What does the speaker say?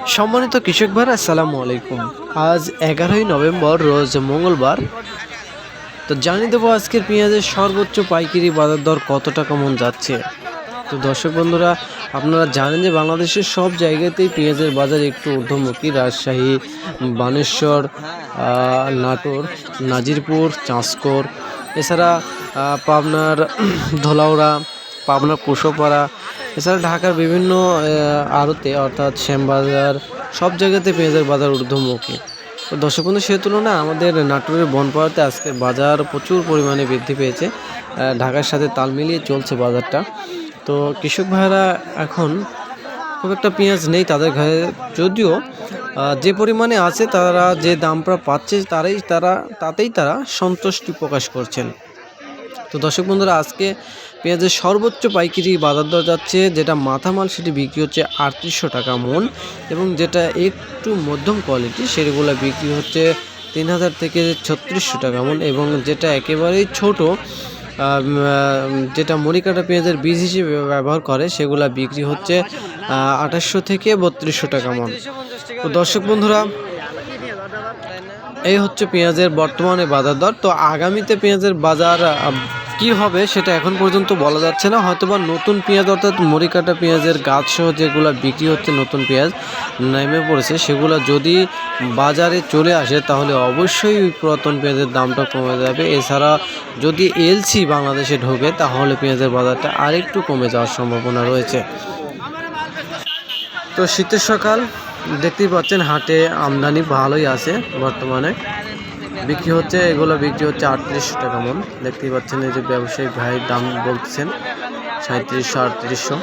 সম্মানিত কৃষক ভাই, আসসালামু আলাইকুম। আজ 11ই নভেম্বর, রোজ মঙ্গলবার। তো জানিয়ে দেবো আজকের পেঁয়াজের সর্বোচ্চ পাইকারি বাজার দর কত টাকা মন যাচ্ছে। তো দর্শক বন্ধুরা, আপনারা জানেন যে বাংলাদেশের সব জায়গাতেই পেঁয়াজের বাজার একটু ঊর্ধ্বমুখী। রাজশাহী, বানেশ্বর, নাটোর, নাজিরপুর, চাঁচকর, এছাড়া পাবনার ধলাউড়া, পাবনার কুশোপাড়া, এছাড়া ঢাকার বিভিন্ন আড়তে অর্থাৎ শ্যামবাজার, সব জায়গাতে পেঁয়াজের বাজার ঊর্ধ্বমুখী। তো দর্শক বন্ধু, সে তুলনায় আমাদের নাটোরের বনপাড়াতে আজকের বাজার প্রচুর পরিমাণে বৃদ্ধি পেয়েছে। ঢাকার সাথে তাল মিলিয়ে চলছে বাজারটা। তো কৃষক ভাইরা এখন খুব একটা পেঁয়াজ নেই তাদের ঘরে, যদিও যে পরিমাণে আছে তারা যে দামটা পাচ্ছে তাতেই তারা সন্তুষ্টি প্রকাশ করছেন। তো দর্শক বন্ধুরা, আজকে পেঁয়াজের সর্বোচ্চ পাইকারি বাজার দর যাচ্ছে, যেটা মাথামাল সেটি বিক্রি হচ্ছে 3800 টাকা মন, এবং যেটা একটু মধ্যম কোয়ালিটি সেগুলো বিক্রি হচ্ছে 3000 থেকে 3600 টাকা মন, এবং যেটা একেবারেই ছোট, যেটা মরিকাটা পেঁয়াজের বীজ হিসেবে ব্যবহার করে, সেগুলো বিক্রি হচ্ছে 2800 থেকে 3200 টাকা মন। তো দর্শক বন্ধুরা, এই হচ্ছে পেঁয়াজের বর্তমানে বাজার দর। তো আগামীতে পেঁয়াজের বাজার কি হবে সেটা এখন পর্যন্ত বলা যাচ্ছে না। হয়তোবা নতুন পেঁয়াজ অর্থাৎ মরিকাটা পেঁয়াজের গাছসহ যেগুলো বিক্রি হচ্ছে, নতুন পেঁয়াজ নেমে পড়েছে, সেগুলো যদি বাজারে চলে আসে তাহলে অবশ্যই পুরাতন পেঁয়াজের দামটা কমে যাবে। এছাড়া যদি এলসি বাংলাদেশে ঢোকে তাহলে পেঁয়াজের বাজারটা আরেকটু কমে যাওয়ার সম্ভাবনা রয়েছে। তো শীতের সকাল, দেখতেই পাচ্ছেন হাটে আমদানি ভালোই আছে। বর্তমানে বিক্রি হচ্ছে, এগুলো বিক্রি হচ্ছে 3800 টাকা মন। দেখতেই পাচ্ছেন এই যে ব্যবসায়িক ভাই দাম বলতেছেন 3700, 3800।